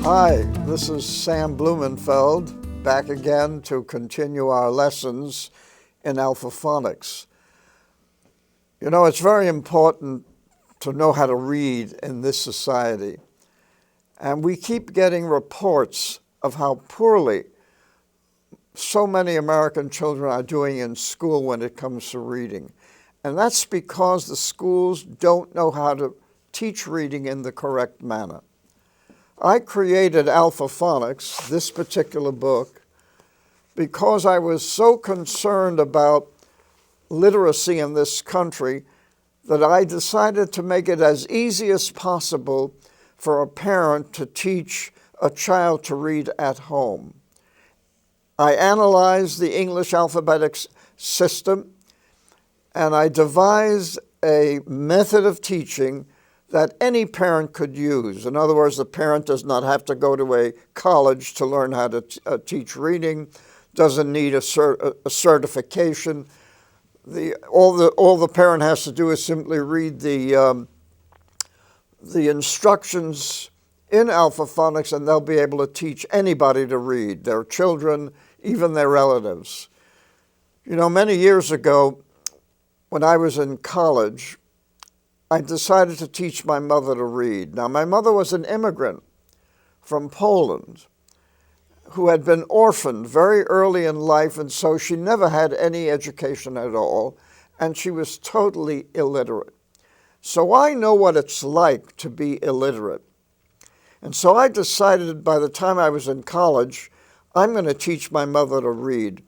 Hi, this is Sam Blumenfeld, back again to continue our lessons in Alpha-Phonics. You know, it's very important to know how to read in this society. And we keep getting reports of how poorly so many American children are doing in school when it comes to reading. And that's because the schools don't know how to teach reading in the correct manner. I created Alpha-Phonics, this particular book, because I was so concerned about literacy in this country that I decided to make it as easy as possible for a parent to teach a child to read at home. I analyzed the English alphabetic system, and I devised a method of teaching that any parent could use. In other words, the parent does not have to go to a college to learn how to teach reading, doesn't need a certification. All the parent has to do is simply read the instructions in Alpha-Phonics, and they'll be able to teach anybody to read, their children, even their relatives. You know, many years ago, when I was in college, I decided to teach my mother to read. Now, my mother was an immigrant from Poland who had been orphaned very early in life, and so she never had any education at all, and she was totally illiterate. So I know what it's like to be illiterate. And so I decided by the time I was in college, I'm going to teach my mother to read.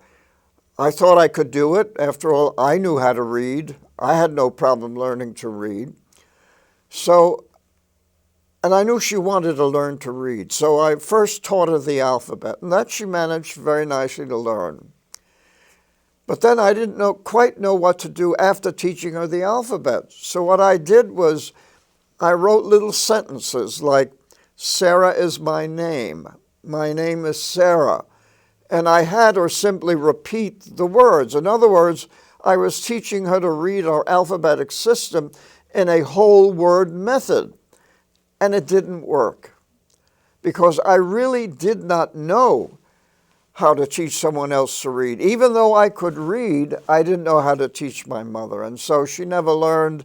I thought I could do it. After all, I knew how to read. I had no problem learning to read. And I knew she wanted to learn to read. So I first taught her the alphabet, and that she managed very nicely to learn. But then I didn't quite know what to do after teaching her the alphabet. So what I did was I wrote little sentences like, Sarah is my name is Sarah. And I had her simply repeat the words. In other words, I was teaching her to read our alphabetic system in a whole word method. And it didn't work because I really did not know how to teach someone else to read. Even though I could read, I didn't know how to teach my mother. And so she never learned,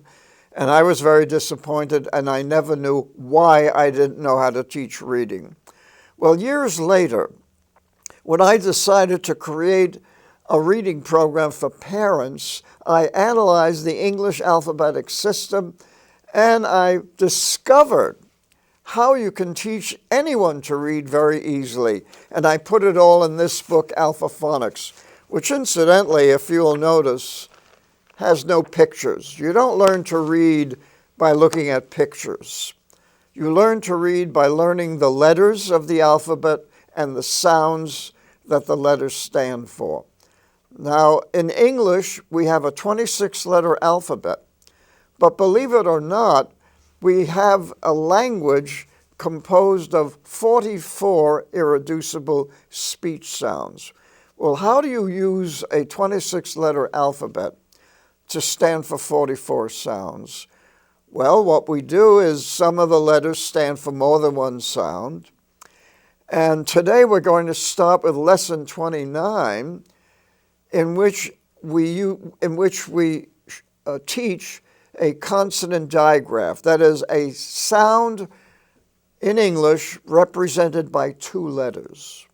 and I was very disappointed, and I never knew why I didn't know how to teach reading. Well, years later, when I decided to create a reading program for parents, I analyzed the English alphabetic system, and I discovered how you can teach anyone to read very easily. And I put it all in this book, Alpha-Phonics, which incidentally, if you'll notice, has no pictures. You don't learn to read by looking at pictures. You learn to read by learning the letters of the alphabet and the sounds that the letters stand for. Now, in English, we have a 26-letter alphabet. But believe it or not, we have a language composed of 44 irreducible speech sounds. Well, how do you use a 26-letter alphabet to stand for 44 sounds? Well, what we do is some of the letters stand for more than one sound. And today we're going to start with lesson 29, in which we teach a consonant digraph, that is a sound in English represented by two letters.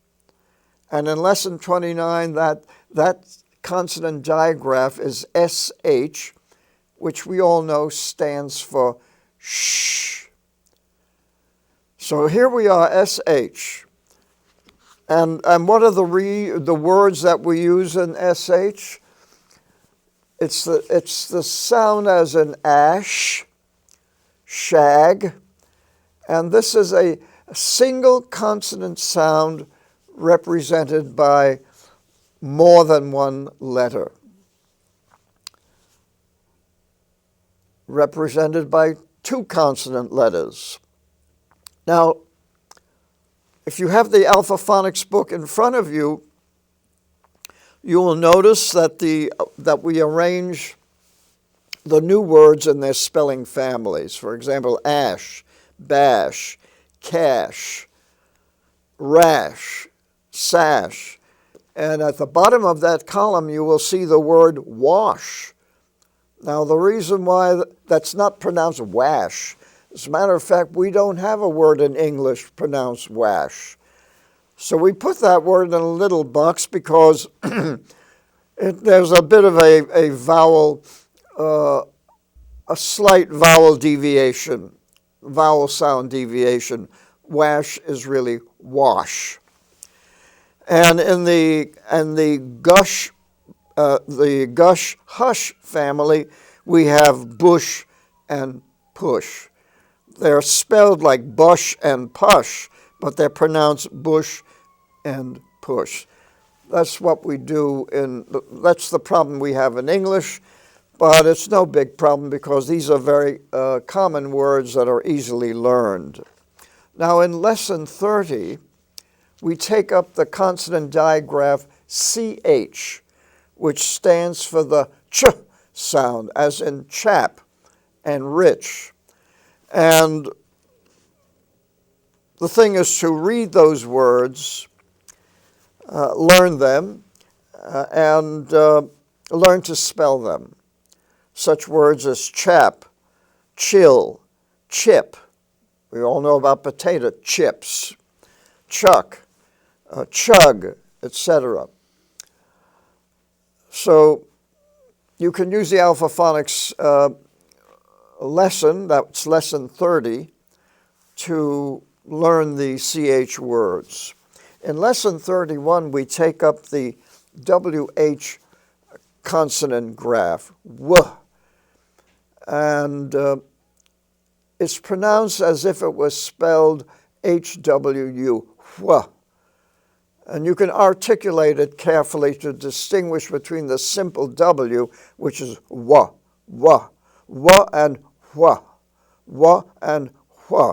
And in lesson 29, that consonant digraph is SH, which we all know stands for sh. So here we are, SH. And what are the words that we use in SH? It's the sound as in ash, shag, and this is a single consonant sound represented by more than one letter. Represented by two consonant letters. Now, if you have the Alpha-Phonics book in front of you, you will notice that we arrange the new words in their spelling families. For example, ash, bash, cash, rash, sash. And at the bottom of that column, you will see the word wash. Now, the reason why that's not pronounced wash, as a matter of fact, we don't have a word in English pronounced wash. So we put that word in a little box because there's a bit of a vowel, a slight vowel deviation, vowel sound deviation. Wash is really wash. And in the gush hush family, we have bush and push. They're spelled like bush and push, but they're pronounced bush and push. That's what we do that's the problem we have in English, but it's no big problem because these are very common words that are easily learned. Now in lesson 30, we take up the consonant digraph CH, which stands for the ch sound, as in chap and rich. And the thing is to read those words, learn them, and learn to spell them. Such words as chap, chill, chip. We all know about potato chips, chuck, chug, etc. So you can use the Alpha-Phonics lesson, that's lesson 30, to learn the CH words. In lesson 31, we take up the WH consonant graph, W, and it's pronounced as if it was spelled HWU, wh. And you can articulate it carefully to distinguish between the simple W, which is w, and wh, and wh.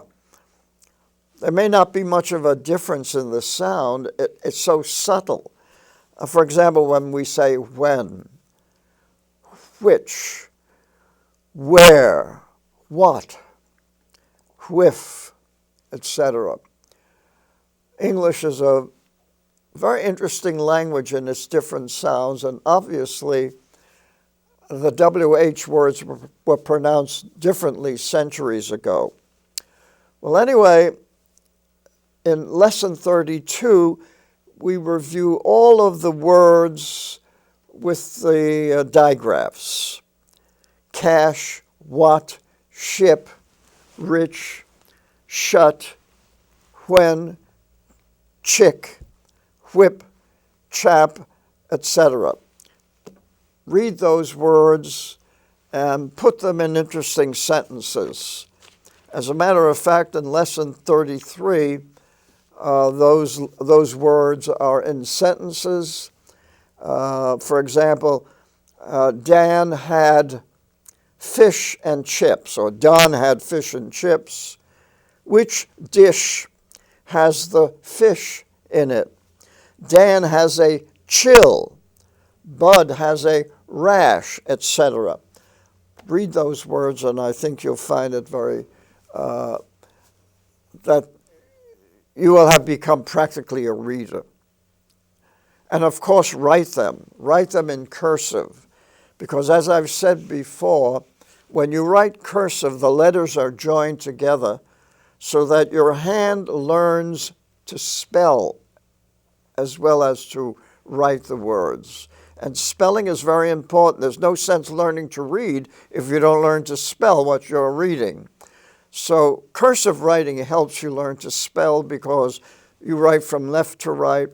There may not be much of a difference in the sound. It's so subtle. For example, when we say when, which, where, what, whiff, etc. English is a very interesting language in its different sounds, and obviously the WH words were pronounced differently centuries ago. Well, anyway, in lesson 32, we review all of the words with the digraphs. Cash, what, ship, rich, shut, when, chick, whip, chap, etc. Read those words and put them in interesting sentences. As a matter of fact, in lesson 33, those words are in sentences. For example, Dan had fish and chips, or Don had fish and chips. Which dish has the fish in it? Dan has a chill. Bud has a rash, etc. Read those words, and I think you'll find it very, that you will have become practically a reader. And of course, write them in cursive, because as I've said before, when you write cursive, the letters are joined together so that your hand learns to spell as well as to write the words. And spelling is very important. There's no sense learning to read if you don't learn to spell what you're reading. So cursive writing helps you learn to spell because you write from left to right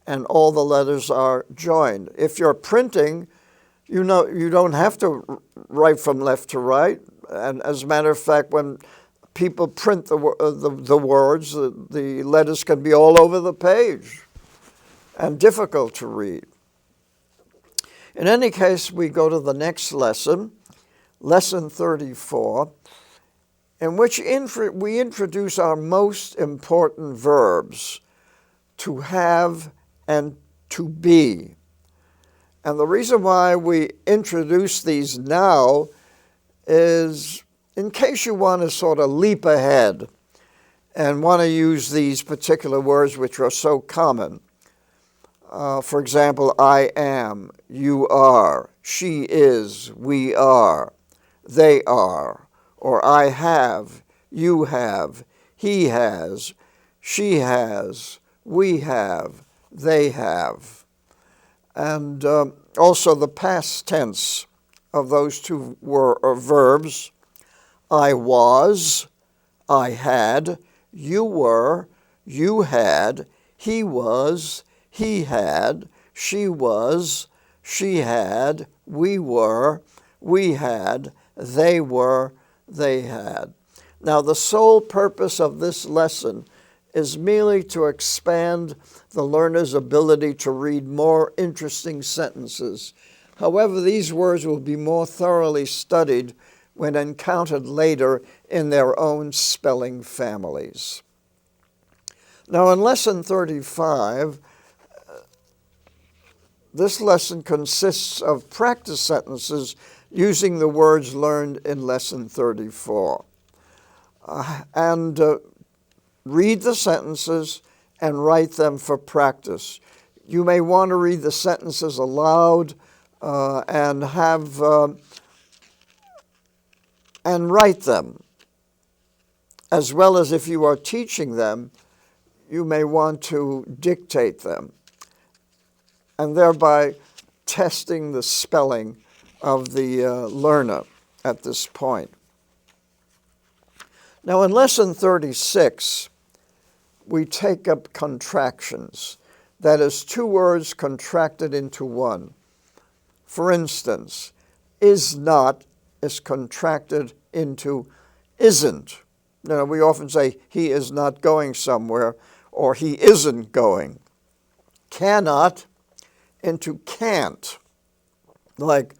and all the letters are joined. If you're printing, you don't have to write from left to right. And as a matter of fact, when people print the words, the letters can be all over the page and difficult to read. In any case, we go to the next lesson, lesson 34, in which we introduce our most important verbs, to have and to be. And the reason why we introduce these now is in case you want to sort of leap ahead and want to use these particular words which are so common. For example, I am, you are, she is, we are, they are, or I have, you have, he has, she has, we have, they have. And also the past tense of those two verbs, I was, I had, you were, you had, he was, he had, she was, she had, we were, we had, they were, they had. Now, the sole purpose of this lesson is merely to expand the learner's ability to read more interesting sentences. However, these words will be more thoroughly studied when encountered later in their own spelling families. Now, in Lesson 35, this lesson consists of practice sentences using the words learned in Lesson 34. Read the sentences and write them for practice. You may want to read the sentences aloud and write them, as well as if you are teaching them, you may want to dictate them, and thereby testing the spelling of the learner at this point. Now, in Lesson 36, we take up contractions. That is, two words contracted into one. For instance, is not is contracted into isn't. Now, we often say he is not going somewhere, or he isn't going. Cannot into can't. Like,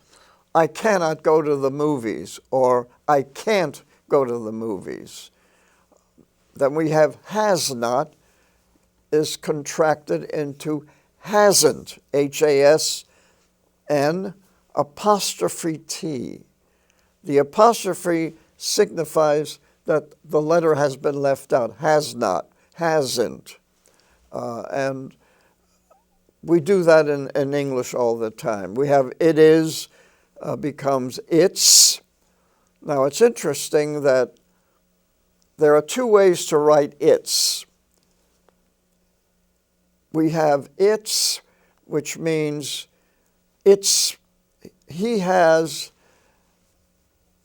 I cannot go to the movies, or I can't go to the movies. Then we have has not is contracted into hasn't, H-A-S-N apostrophe T. The apostrophe signifies that the letter has been left out, has not, hasn't. And we do that in English all the time. We have it is becomes it's. Now, it's interesting that there are two ways to write it's. We have it's, which means it's, he has,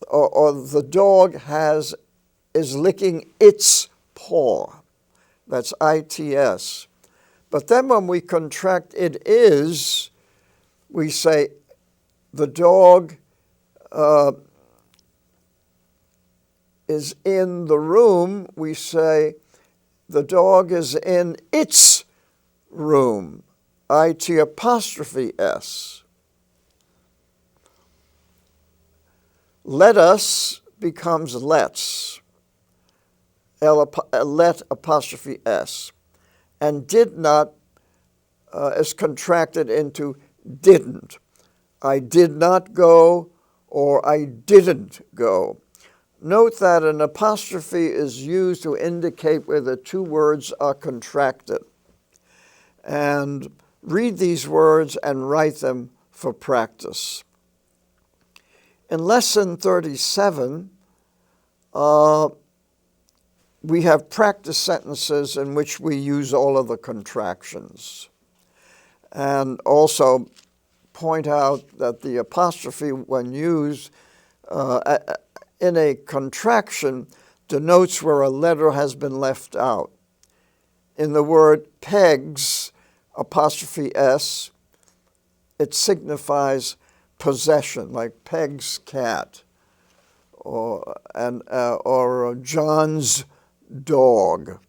or the dog has, is licking its paw. That's I-T-S. But then when we contract it is, we say the dog is in the room. We say the dog is in its room, I-T apostrophe S. Let us becomes let's, let apostrophe S. And did not is contracted into didn't. I did not go, or I didn't go. Note that an apostrophe is used to indicate where the two words are contracted. And read these words and write them for practice. In Lesson 37, we have practice sentences in which we use all of the contractions. And also point out that the apostrophe, when used in a contraction, denotes where a letter has been left out. In the word pegs, apostrophe S, it signifies possession, like Peg's cat, or John's dog.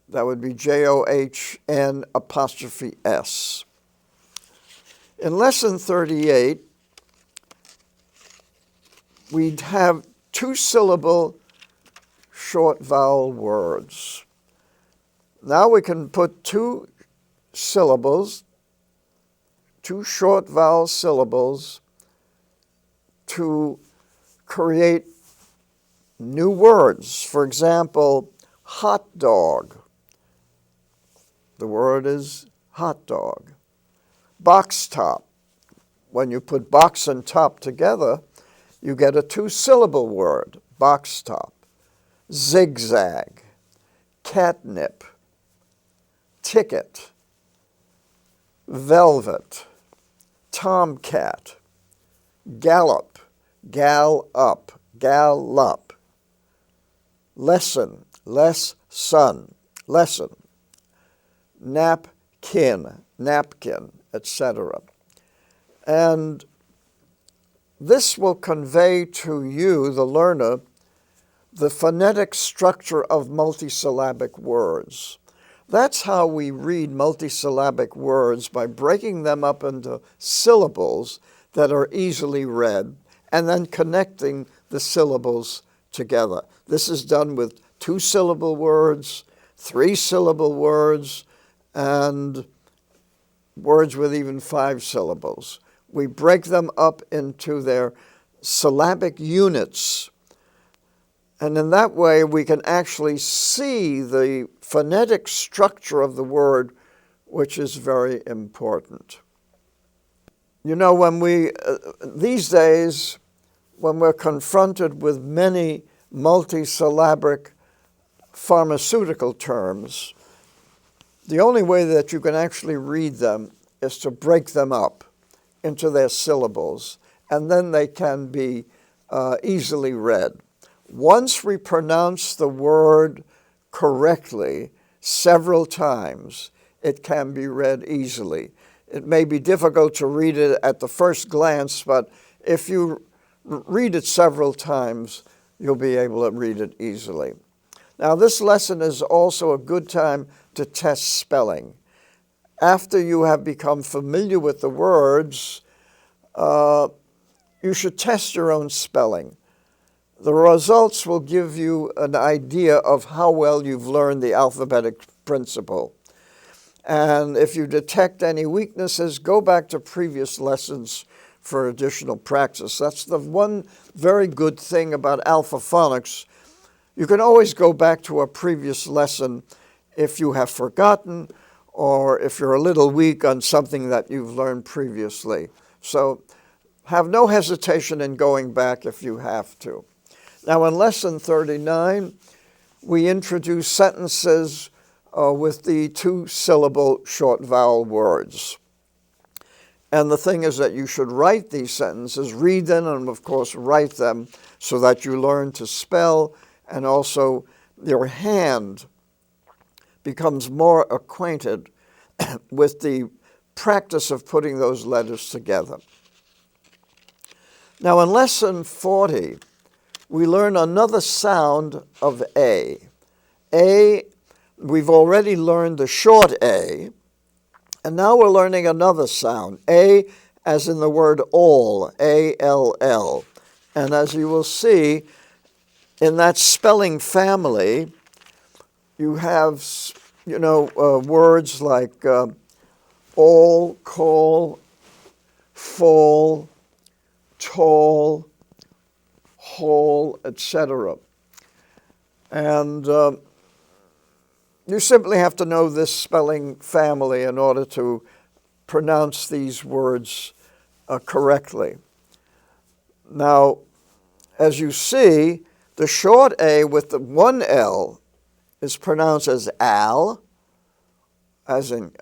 That would be John apostrophe S. In Lesson 38, we'd have two-syllable short vowel words. Now we can put two syllables, two short vowel syllables, to create new words. For example, hot dog. The word is hot dog. Box top. When you put box and top together, you get a two-syllable word, box top. Zigzag, catnip, ticket, velvet, tomcat, gallop, gal-up, gallop, lesson, less-son, lesson, napkin, napkin, etc. And this will convey to you, the learner, the phonetic structure of multisyllabic words. That's how we read multisyllabic words, by breaking them up into syllables that are easily read and then connecting the syllables together. This is done with two-syllable words, three-syllable words, and words with even 5 syllables. We break them up into their syllabic units, and in that way we can actually see the phonetic structure of the word, which is very important. You know, when these days, when we're confronted with many multisyllabic pharmaceutical terms, the only way that you can actually read them is to break them up into their syllables, and then they can be easily read. Once we pronounce the word correctly several times, it can be read easily. It may be difficult to read it at the first glance, but if you read it several times, you'll be able to read it easily. Now, this lesson is also a good time to test spelling. After you have become familiar with the words, you should test your own spelling. The results will give you an idea of how well you've learned the alphabetic principle. And if you detect any weaknesses, go back to previous lessons for additional practice. That's the one very good thing about Alpha-Phonics. You can always go back to a previous lesson if you have forgotten or if you're a little weak on something that you've learned previously. So have no hesitation in going back if you have to. Now, in Lesson 39, we introduce sentences with the two-syllable short vowel words. And the thing is that you should write these sentences, read them, and of course write them so that you learn to spell, and also your hand becomes more acquainted with the practice of putting those letters together. Now, in Lesson 40, we learn another sound of A. A, we've already learned the short A, and now we're learning another sound. A as in the word all, A-L-L. And as you will see, in that spelling family, you have, words like all, call, fall, tall, whole, etc. And you simply have to know this spelling family in order to pronounce these words correctly. Now, as you see, the short A with the one L is pronounced as al, as in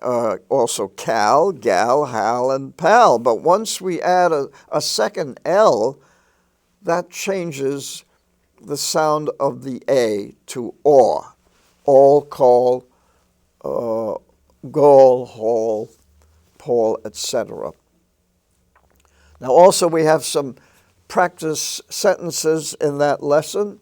also cal, gal, hal, and pal. But once we add a second L, that changes the sound of the A to aw. All, call, goal, hall, Paul, etc. Now also we have some practice sentences in that lesson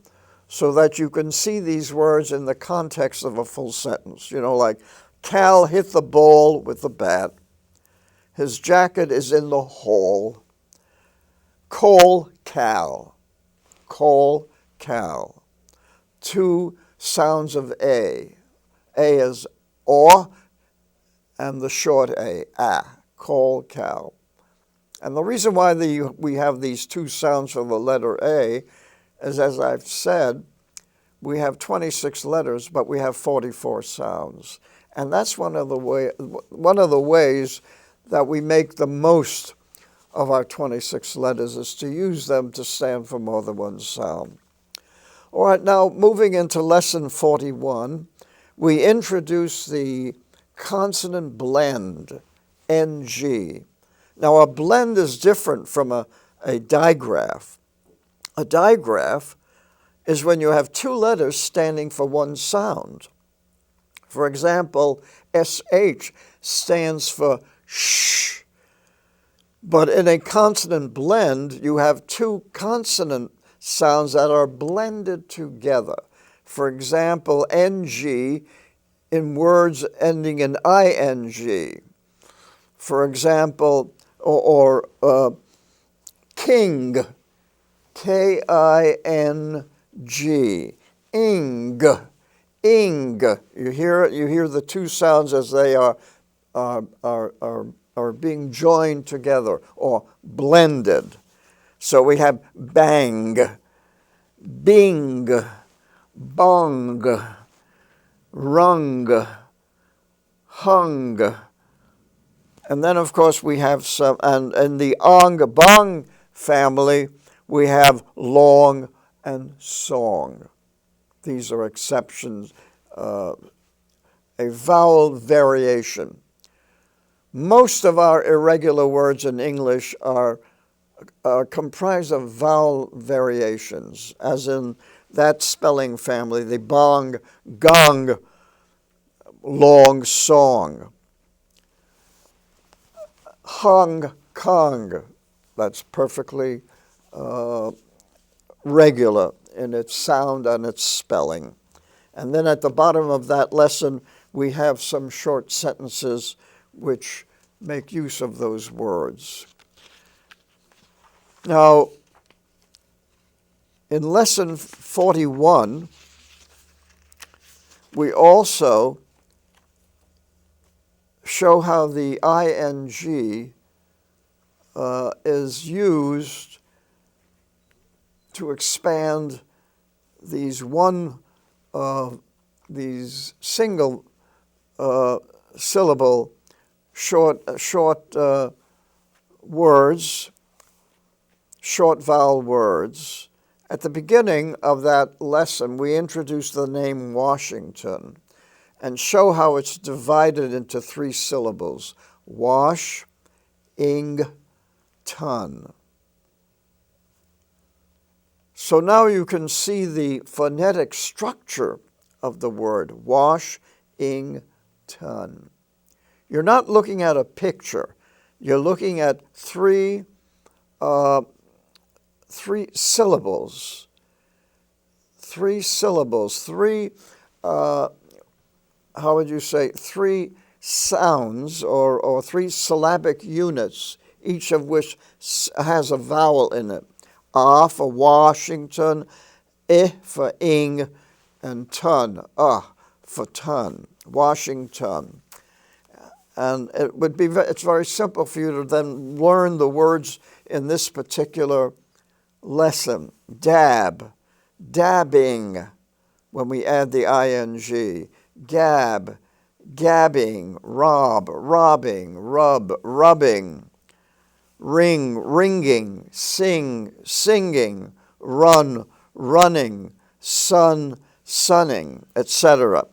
so that you can see these words in the context of a full sentence. Like Cal hit the ball with the bat. His jacket is in the hall. Call Cal. Call Cal. Two sounds of A. A is aw, and the short A, ah. Call Cal. And the reason why we have these two sounds for the letter A is, as I've said, we have 26 letters, but we have 44 sounds. And that's one of the ways that we make the most of our 26 letters, is to use them to stand for more than one sound. All right, now moving into lesson 41, we introduce the consonant blend, NG. Now, a blend is different from a digraph. A digraph is when you have two letters standing for one sound. For example, SH stands for sh. But in a consonant blend, you have two consonant sounds that are blended together. For example, NG in words ending in ING. For example, or king, KING, ing, ing. You hear it? You hear the two sounds as they are being joined together or blended. So we have bang, bing, bong, rung, hung. And then, of course, we have some, and in the ong, bong family, we have long and song. These are exceptions, a vowel variation. Most of our irregular words in English are comprised of vowel variations, as in that spelling family, the bong, gong, long song. Hong Kong, that's perfectly regular in its sound and its spelling. And then at the bottom of that lesson, we have some short sentences which make use of those words. Now, in lesson 41, we also show how the ing is used to expand these single syllable short words, short vowel words. At the beginning of that lesson, we introduced the name Washington and show how it's divided into three syllables: wash, ing, ton. So now you can see the phonetic structure of the word wash, ing, ton. You're not looking at a picture. You're looking at three syllables. Three sounds or three syllabic units, each of which has a vowel in it. Ah for Washington, I for ing, and ton, for ton, Washington. And it's very simple for you to then learn the words in this particular lesson. Dab, dabbing, when we add the ing. Gab, gabbing. Rob, robbing. Rub, rubbing. Ring, ringing. Sing, singing. Run, running. Sun, sunning, etc.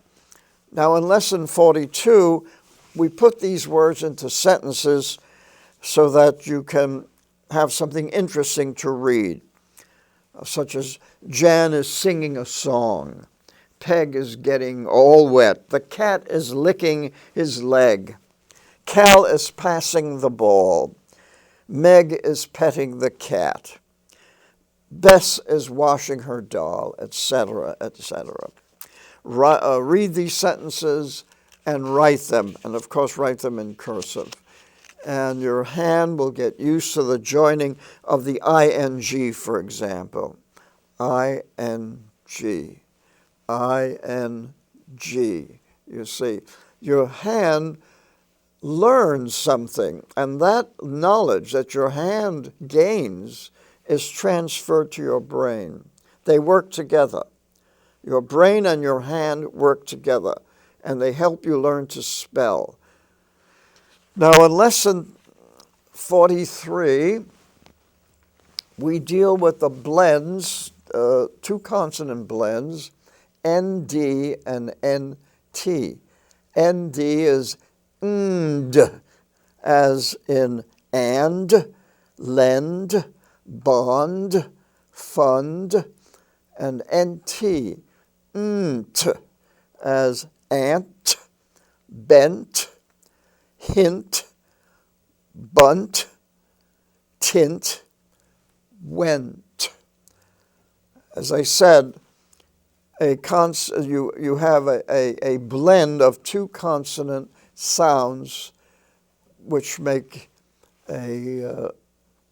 Now in lesson 42, we put these words into sentences so that you can have something interesting to read, such as Jan is singing a song. Peg is getting all wet. The cat is licking his leg. Cal is passing the ball. Meg is petting the cat. Bess is washing her doll, etc., etc. Read these sentences and write them, and of course write them in cursive. And your hand will get used to the joining of the ing, for example. ing, ing. You see, your hand learns something, and that knowledge that your hand gains is transferred to your brain. They work together. Your brain and your hand work together, and they help you learn to spell. Now, in lesson 43, we deal with the blends, two consonant blends, ND and NT. ND is ND, as in and, lend, bond, fund, and NT, nt, as ant, bent, hint, bunt, tint, went. As I said, you have a blend of two consonant sounds which make a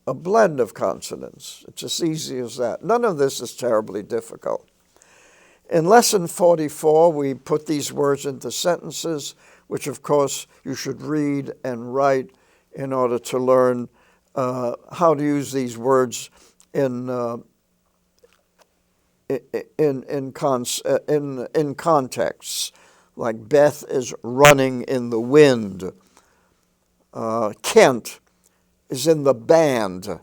blend of consonants. It's as easy as that. None of this is terribly difficult. In lesson 44, we put these words into sentences, which of course you should read and write in order to learn how to use these words in contexts, like Beth is running in the wind. Kent is in the band,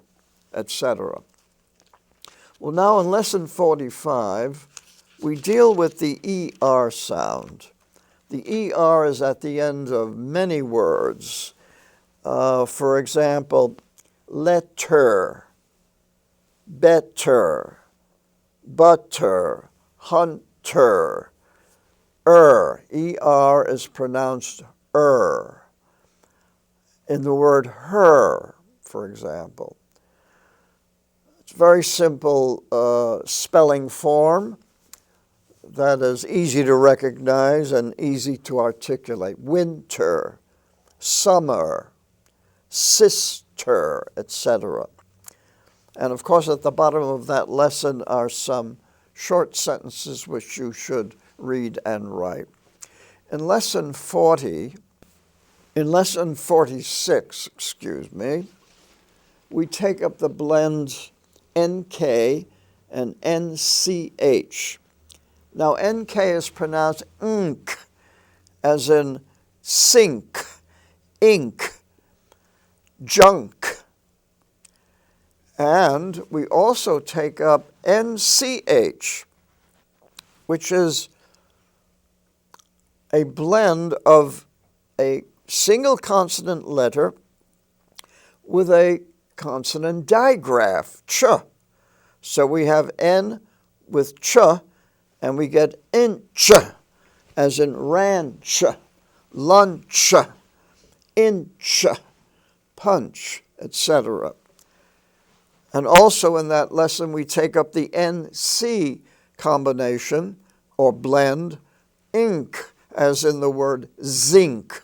etc. Well, now in lesson 45, we deal with the ER sound. The ER is at the end of many words. For example, letter, better, butter, hunter, ER is pronounced in the word her, for example. It's a very simple spelling form that is easy to recognize and easy to articulate. Winter, summer, sister, etc. And of course, at the bottom of that lesson are some short sentences which you should read and write. In lesson 46, we take up the blends NK and NCH. Now, NK is pronounced nk, as in sink, ink, junk. And we also take up NCH, which is a blend of a single consonant letter with a consonant digraph, ch. So we have N with ch, and we get inch, as in ranch, lunch, inch, punch, etc. And also in that lesson, we take up the NC combination, or blend, ink, as in the word zinc.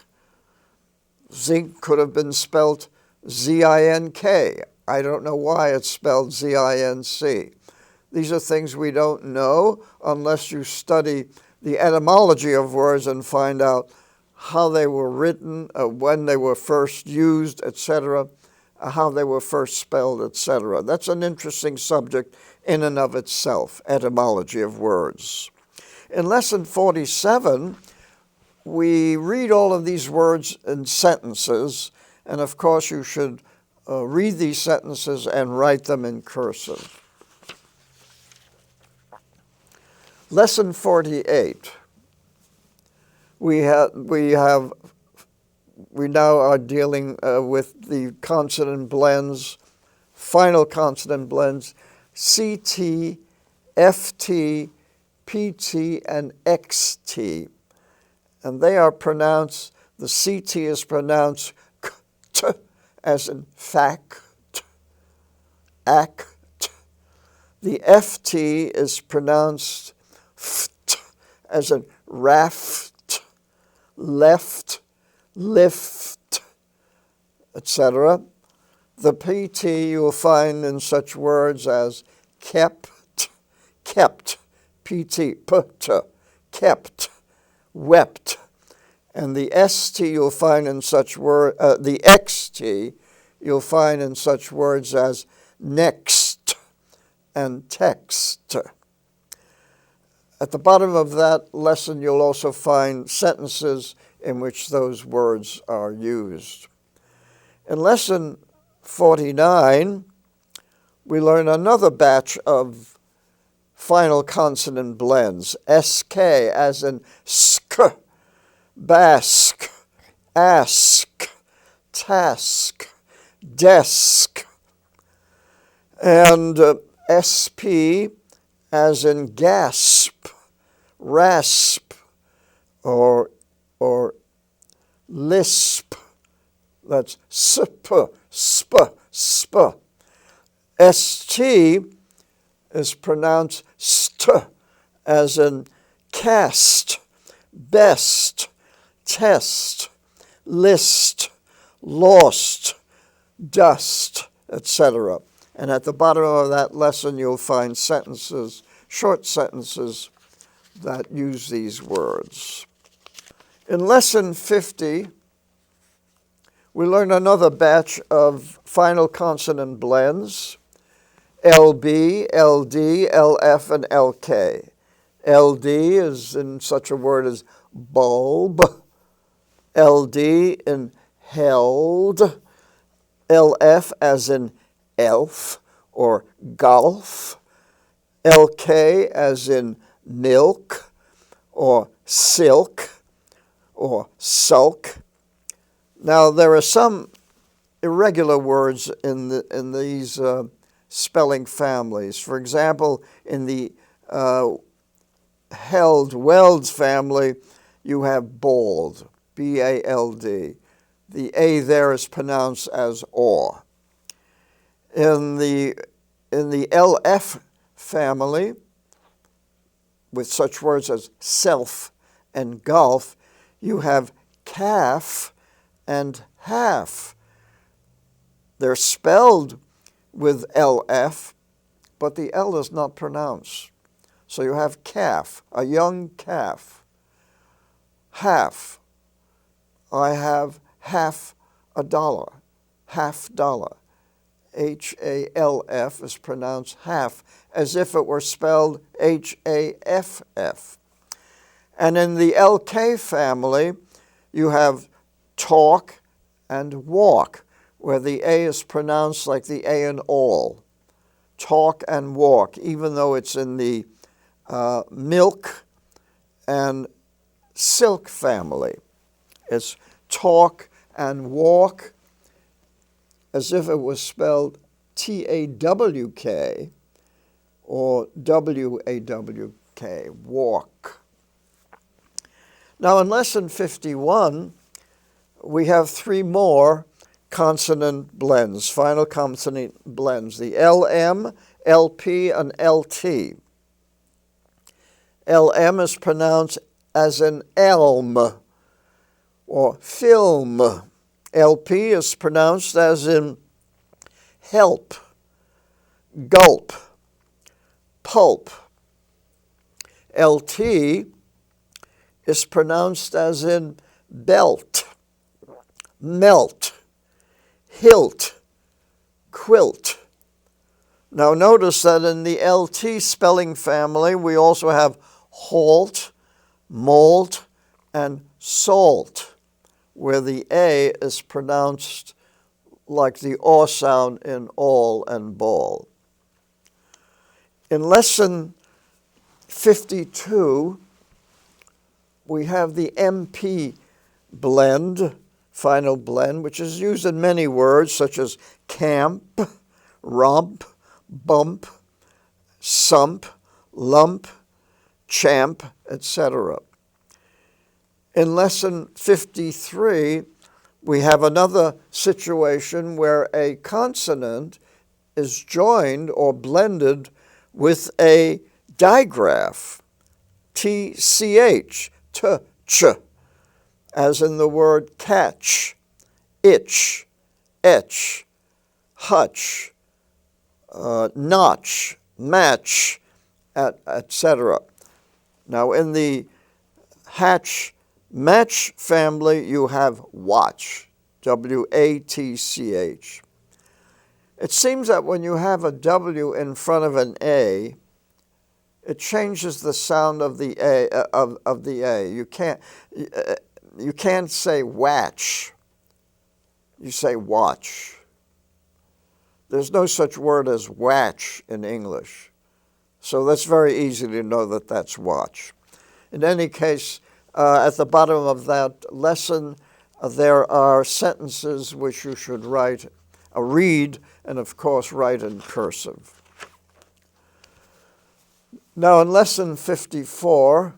Zinc could have been spelled Z-I-N-K. I don't know why it's spelled Z-I-N-C. These are things we don't know unless you study the etymology of words and find out how they were written, when they were first used, etc., how they were first spelled, etc. That's an interesting subject in and of itself, etymology of words. In lesson 47, we read all of these words in sentences, and of course you should read these sentences and write them in cursive. Lesson 48. We now are dealing with the consonant blends, final consonant blends, CT, FT, PT, and XT. And they are pronounced, the CT is pronounced kt, as in fact, act. The FT is pronounced ft, as in raft, left, lift, etc. The PT you will find in such words as kept, PT, put, kept, wept. And the ST you'll find in such words, the XT you'll find in such words as next and text. At the bottom of that lesson, you'll also find sentences in which those words are used. In lesson 49, we learn another batch of final consonant blends. SK as in sk, bask, ask, task, desk. And SP as in gasp, rasp, or lisp. That's sp, sp, sp. ST is pronounced st, as in cast, best, test, list, lost, dust, etc. And at the bottom of that lesson, you'll find sentences, short sentences, that use these words. In lesson 50, we learn another batch of final consonant blends: LB, LD, LF, and LK. LD is in such a word as bulb, LD in held, LF as in elf or golf, LK as in milk or silk or sulk. Now, there are some irregular words in these spelling families. For example, in the Held-Welds family, you have bald, B-A-L-D. The A there is pronounced as or. In the LF family, with such words as self and golf, you have calf and half. They're spelled with LF, but the L is not pronounced. So you have calf, a young calf. Half. I have half a dollar, half dollar. H-A-L-F is pronounced half, as if it were spelled H-A-F-F. And in the LK family, you have talk and walk, where the A is pronounced like the A in all. Talk and walk, even though it's in the milk and silk family. It's talk and walk, as if it was spelled T-A-W-K or W-A-W-K, walk. Now, in lesson 51, we have three more consonant blends, final consonant blends, the LM, LP, and LT. LM is pronounced as in elm or film. LP is pronounced as in help, gulp, pulp. LT is pronounced as in belt, melt, hilt, quilt. Now notice that in the LT spelling family, we also have halt, malt, and salt, where the A is pronounced like the aw sound in all and ball. In lesson 52, we have the MP blend, final blend, which is used in many words such as camp, romp, bump, sump, lump, champ, etc. In lesson 53, we have another situation where a consonant is joined or blended with a digraph, TCH, ch, as in the word catch, itch, etch, hutch, notch, match, etc. Now, in the hatch-match family, you have watch, W-A-T-C-H. It seems that when you have a W in front of an A, it changes the sound of the A. Of the A. You can't say watch. You say watch. There's no such word as watch in English. So that's very easy to know that that's watch. In any case, at the bottom of that lesson, there are sentences which you should read, and of course write in cursive. Now in lesson 54,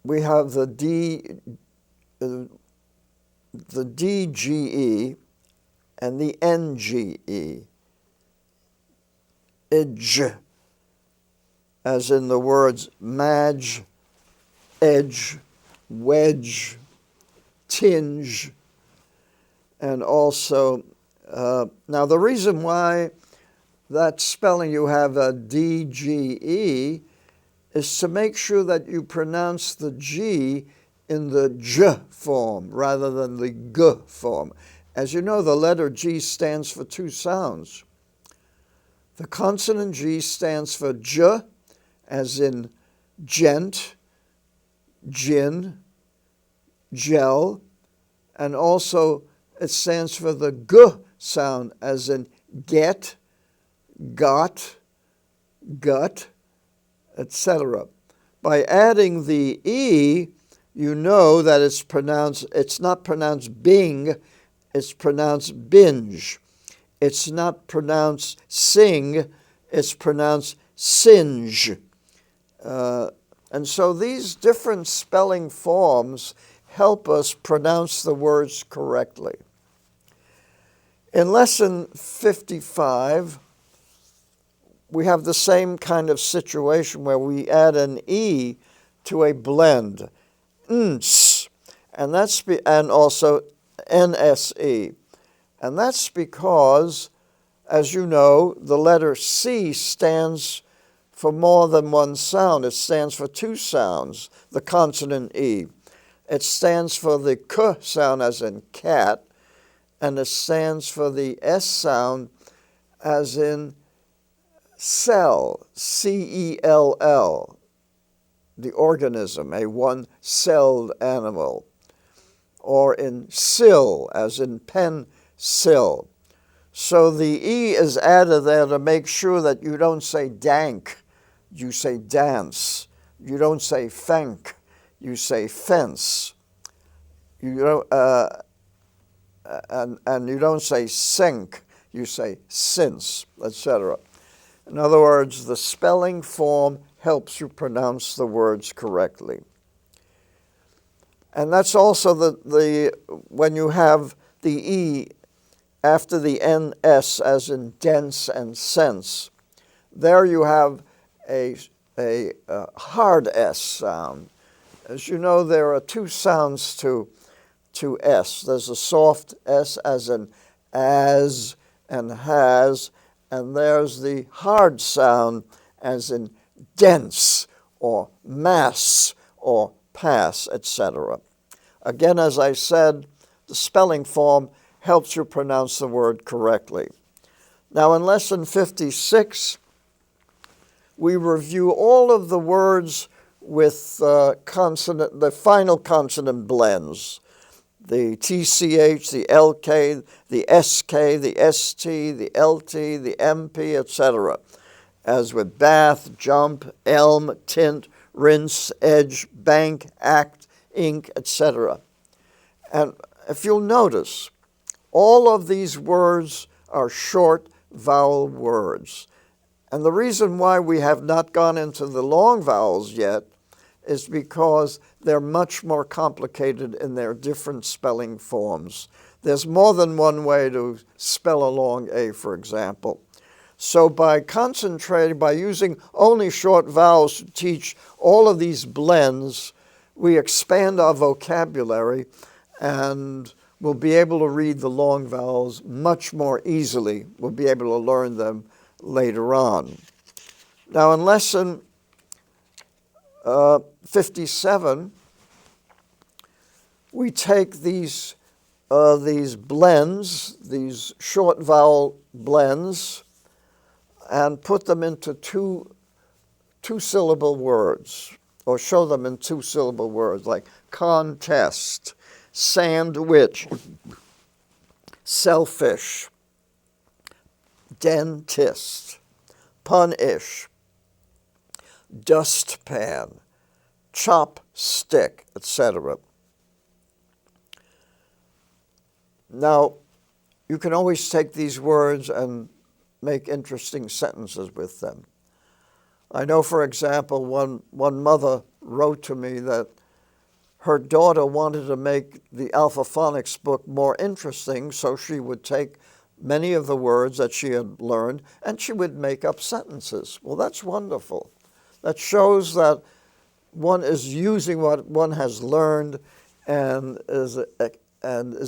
we have the DGE and the NGE. Edge, as in the words madge, edge, wedge, tinge, and also, now the reason why that spelling you have a DGE is to make sure that you pronounce the G in the J form rather than the G form. As you know, the letter G stands for two sounds. The consonant G stands for J, as in gent, gin, gel, and also it stands for the G sound, as in get, got, gut, etc. By adding the E, you know that it's not pronounced bing, it's pronounced binge. It's not pronounced sing, it's pronounced singe. And so these different spelling forms help us pronounce the words correctly. In lesson 55, we have the same kind of situation where we add an E to a blend, ns, and also NSE. And that's because, as you know, the letter C stands for more than one sound. It stands for two sounds, the consonant E. It stands for the K sound, as in cat, and it stands for the S sound, as in cell, C-E-L-L, the organism, a one-celled animal, or in sill, as in pencil. So the E is added there to make sure that you don't say dank, you say dance. You don't say fank, you say fence. You don't, and you don't say sink, you say since, etc. In other words, the spelling form helps you pronounce the words correctly. And that's also when you have the E after the NS, as in dense and sense, there you have a hard S sound. As you know, there are two sounds to S. There's a soft S, as in as and has, and there's the hard sound, as in dense or mass or pass, etc. Again, as I said, the spelling form helps you pronounce the word correctly. Now, in lesson 56, we review all of the words with the final consonant blends. The TCH, the LK, the SK, the ST, the LT, the MP, etc. As with bath, jump, elm, tint, rinse, edge, bank, act, ink, etc. And if you'll notice, all of these words are short vowel words. And the reason why we have not gone into the long vowels yet is because they're much more complicated in their different spelling forms. There's more than one way to spell a long A, for example. So by concentrating, by using only short vowels to teach all of these blends, we expand our vocabulary and we'll be able to read the long vowels much more easily. We'll be able to learn them later on. Now in lesson 57, we take these these blends, these short vowel blends, and put them into two-syllable words, or show them in two-syllable words, like contest, sandwich, selfish, dentist, punish, dustpan, chopstick, etc. Now, you can always take these words and make interesting sentences with them. I know, for example, one mother wrote to me that her daughter wanted to make the Alpha-Phonics book more interesting, so she would take many of the words that she had learned and she would make up sentences. Well, that's wonderful. That shows that one is using what one has learned and is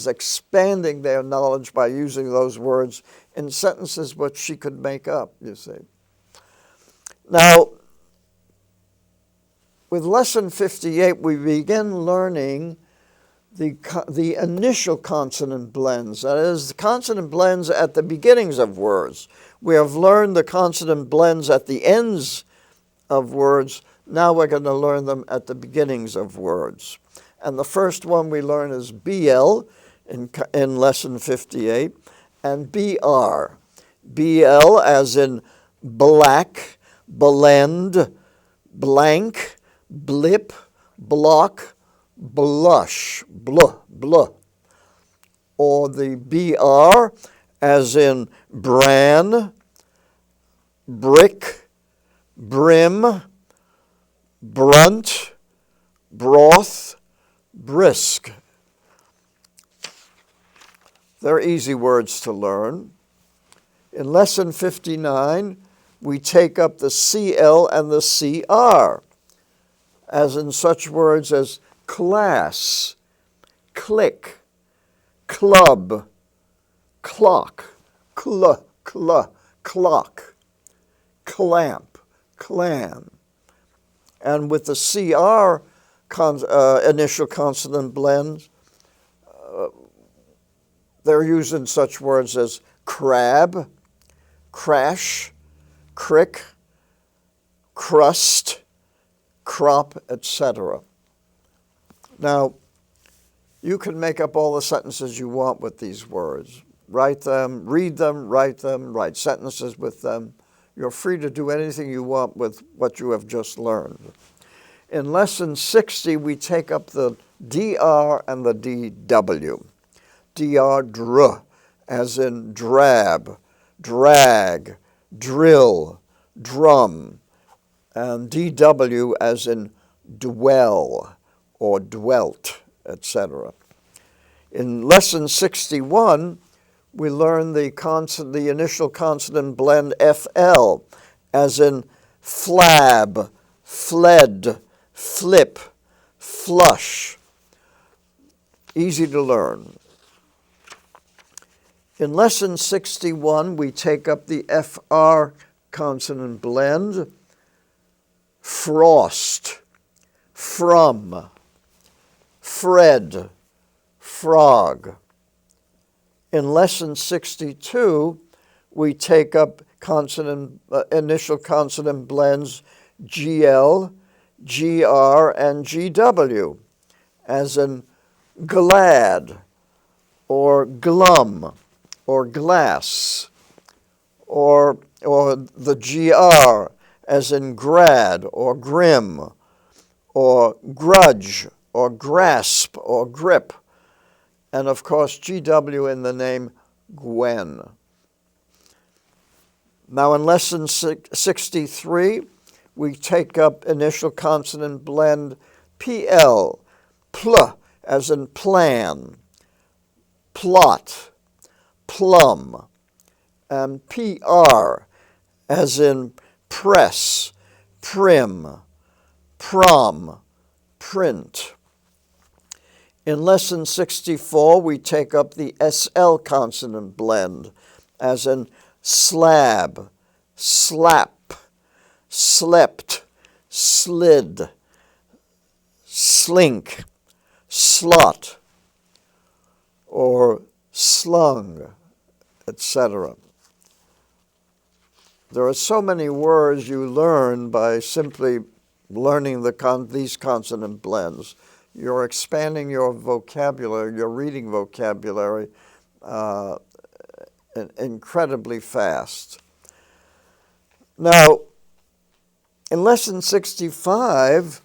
expanding their knowledge by using those words in sentences which she could make up, you see. Now, with Lesson 58, we begin learning the initial consonant blends, that is, the consonant blends at the beginnings of words. We have learned the consonant blends at the ends of words. Now we're going to learn them at the beginnings of words. And the first one we learn is BL in Lesson 58, and BR. BL as in black, blend, blank, blip, block, blush, blah. Or the BR as in bran, brick, brim, brunt, broth, brisk. They're easy words to learn. In Lesson 59, we take up the CL and the CR, as in such words as class, click, club, clock, clock, clamp, clam. And with the CR initial consonant blends, they're used in such words as crab, crash, crick, crust, crop, etc. Now, you can make up all the sentences you want with these words. Write them, write sentences with them. You're free to do anything you want with what you have just learned. In Lesson 60, we take up the DR and the DW. DR, dr, as in drab, drag, drill, drum, and DW as in dwell or dwelt, etc. In Lesson 61, we learn the initial consonant blend FL, as in flab, fled, flip, flush. Easy to learn. In Lesson 61, we take up the FR consonant blend, frost, from, Fred, frog. In Lesson 62, we take up initial consonant blends GL, GR, and GW, as in glad, or glum, or glass, or the GR, as in grad, or grim, or grudge, or grasp, or grip, and of course GW in the name Gwen. Now in Lesson 63, we take up initial consonant blend PL, pl, as in plan, plot, plum, and PR, as in press, prim, prom, print. In Lesson 64, we take up the SL consonant blend, as in slab, slap, slept, slid, slink, slot. or slung, etc. There are so many words you learn by simply learning these consonant blends. You're expanding your vocabulary, your reading vocabulary, incredibly fast. Now, in lesson 65,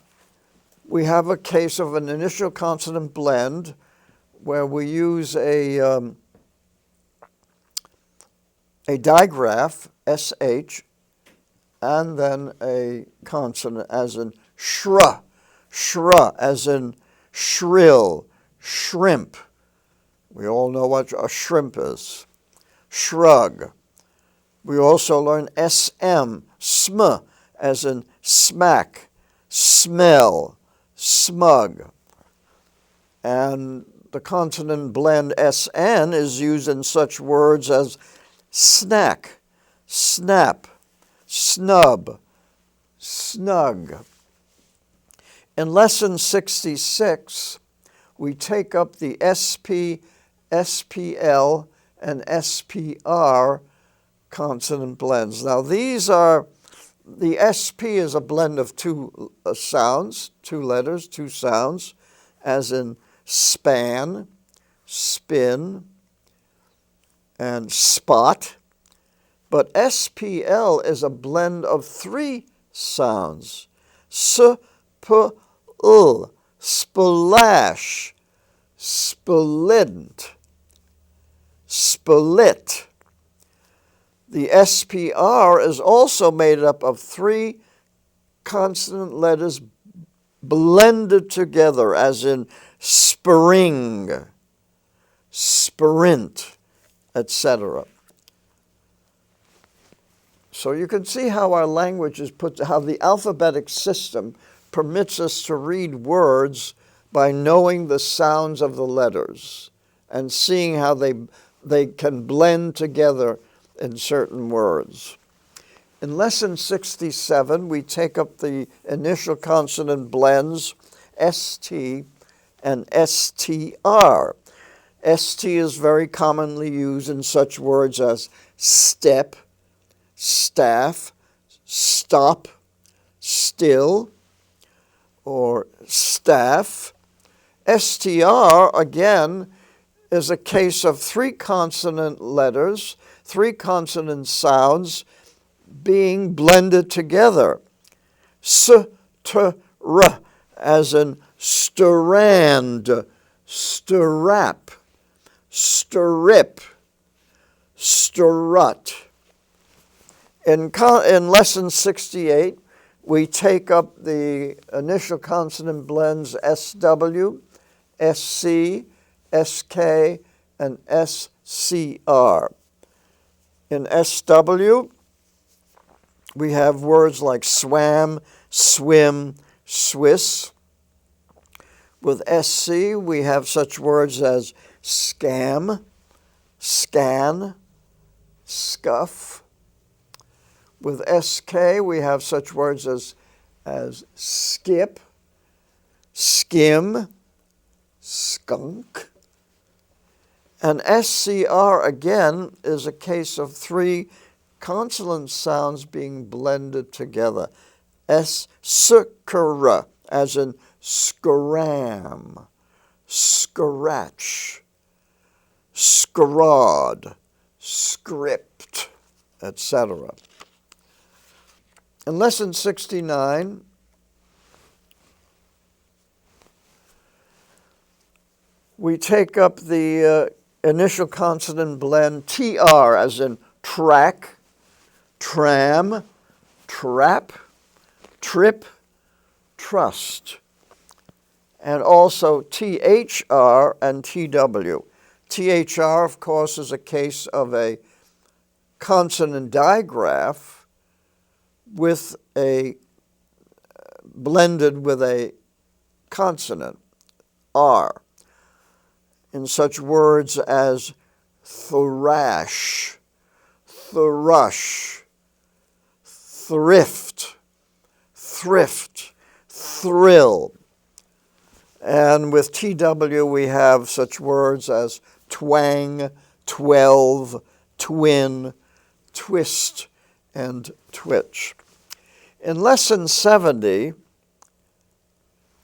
we have a case of an initial consonant blend where we use a digraph, SH, and then a consonant as in shra, as in shrill, shrimp. We all know what a shrimp is. Shrug. We also learn SM, sm, as in smack, smell, smug. And the consonant blend SN is used in such words as snack, snap, snub, snug. In lesson 66, we take up the SP, SPL, and SPR consonant blends. Now these are, the SP is a blend of two sounds, two letters, two sounds, as in span, spin, and spot. But SPL is a blend of three sounds. S, P, L, splash, splint, split. The SPR is also made up of three consonant letters blended together, as in spring, sprint, etc. So you can see how our language is put, how the alphabetic system permits us to read words by knowing the sounds of the letters and seeing how they can blend together in certain words. In lesson 67, we take up the initial consonant blends, ST and STR. ST is very commonly used in such words as step, staff, stop, still, or staff. STR, again, is a case of three consonant letters, three consonant sounds being blended together. S, t, r, as in strand, strap, strip, strut. In lesson 68, we take up the initial consonant blends SW, SC, SK, and SCR. In SW, we have words like swam, swim, Swiss. With SC, we have such words as scam, scan, scuff. With SK, we have such words as skip, skim, skunk. And SCR, again, is a case of three consonant sounds being blended together. S-skra, as in scram, scratch, scrod, script, etc. In lesson 69, we take up the initial consonant blend TR, as in track, tram, trap, trip, trust, and also THR and TW. THR, of course, is a case of a consonant digraph with a blended with a consonant, R, in such words as thrash, thrush, thrift, thrift, thrill. And with TW, we have such words as twang, 12, twin, twist, and twitch. In Lesson 70,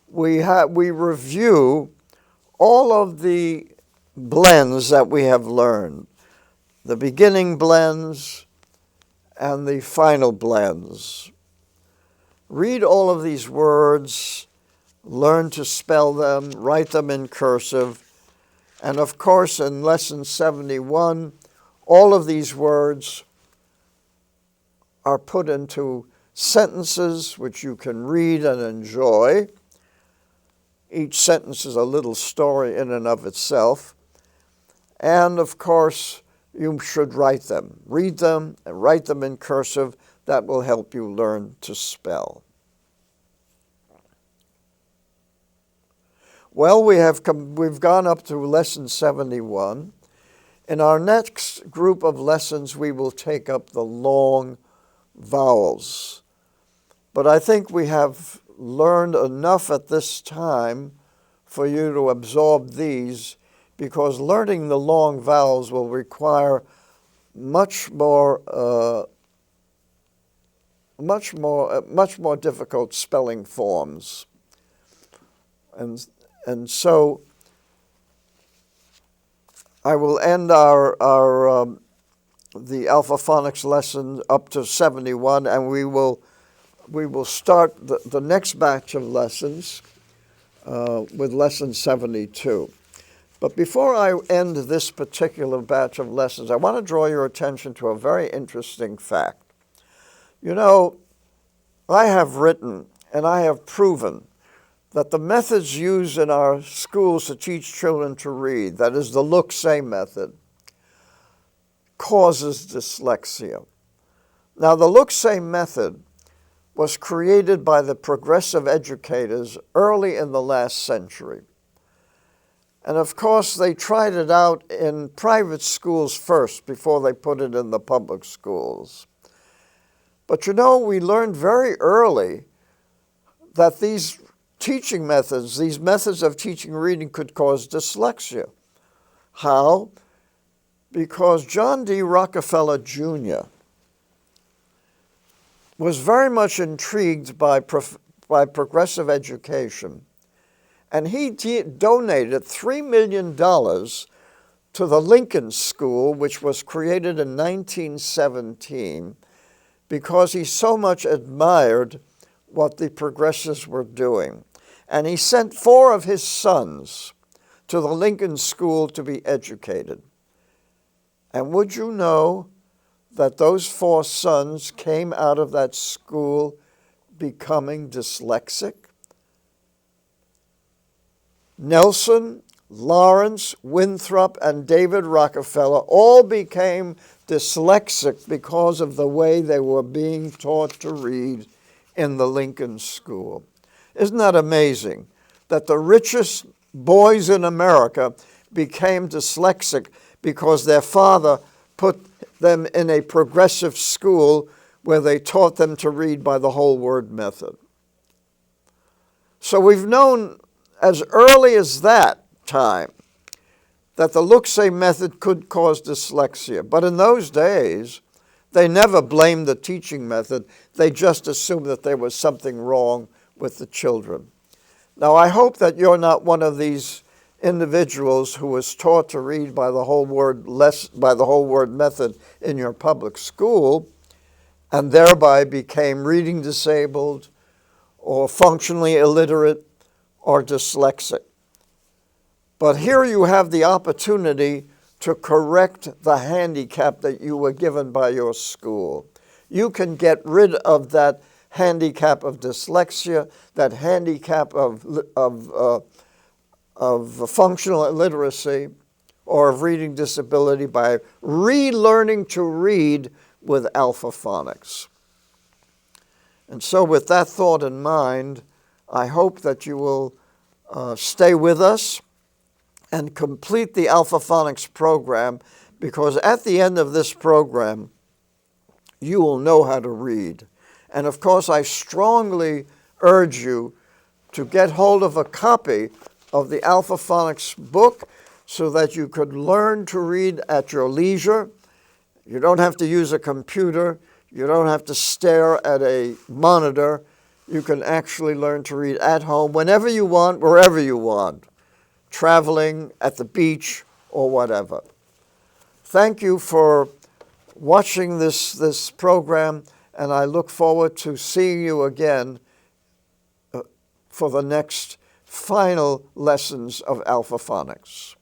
we review all of the blends that we have learned, the beginning blends and the final blends. Read all of these words, learn to spell them, write them in cursive, and of course in Lesson 71, all of these words are put into sentences which you can read and enjoy. Each sentence is a little story in and of itself. And of course, you should write them. Read them and write them in cursive. That will help you learn to spell. Well, we've gone up to Lesson 71. In our next group of lessons, we will take up the long vowels. But I think we have learned enough at this time for you to absorb these, because learning the long vowels will require much more difficult spelling forms. And so I will end the Alpha-Phonics lesson up to 71, and we will start the next batch of lessons with lesson 72. But before I end this particular batch of lessons, I want to draw your attention to a very interesting fact. You know, I have written and I have proven that the methods used in our schools to teach children to read, that is the look-say method, causes dyslexia. Now, the look-say method was created by the progressive educators early in the last century. And of course, they tried it out in private schools first before they put it in the public schools. But you know, we learned very early that these teaching methods, these methods of teaching reading, could cause dyslexia. How? Because John D. Rockefeller Jr. was very much intrigued by progressive education, and he donated $3 million to the Lincoln School, which was created in 1917, because he so much admired what the progressives were doing. And he sent 4 of his sons to the Lincoln School to be educated. And would you know that those 4 sons came out of that school becoming dyslexic? Nelson, Lawrence, Winthrop, and David Rockefeller all became dyslexic because of the way they were being taught to read in the Lincoln School. Isn't that amazing that the richest boys in America became dyslexic because their father put them in a progressive school where they taught them to read by the whole word method? So we've known as early as that time that the look-say method could cause dyslexia. But in those days, they never blamed the teaching method. They just assumed that there was something wrong with the children. Now, I hope that you're not one of these individuals who was taught to read by the whole word method in your public school and thereby became reading disabled or functionally illiterate or dyslexic. But here you have the opportunity to correct the handicap that you were given by your school. You can get rid of that handicap of dyslexia, that handicap of functional illiteracy or of reading disability by relearning to read with Alpha-Phonics. And so with that thought in mind, I hope that you will stay with us and complete the Alpha-Phonics program, because at the end of this program, you will know how to read. And of course, I strongly urge you to get hold of a copy of the Alpha-Phonics book so that you could learn to read at your leisure. You don't have to use a computer. You don't have to stare at a monitor. You can actually learn to read at home, whenever you want, wherever you want, traveling, at the beach, or whatever. Thank you for watching this program, and I look forward to seeing you again for the next final lessons of Alpha-Phonics.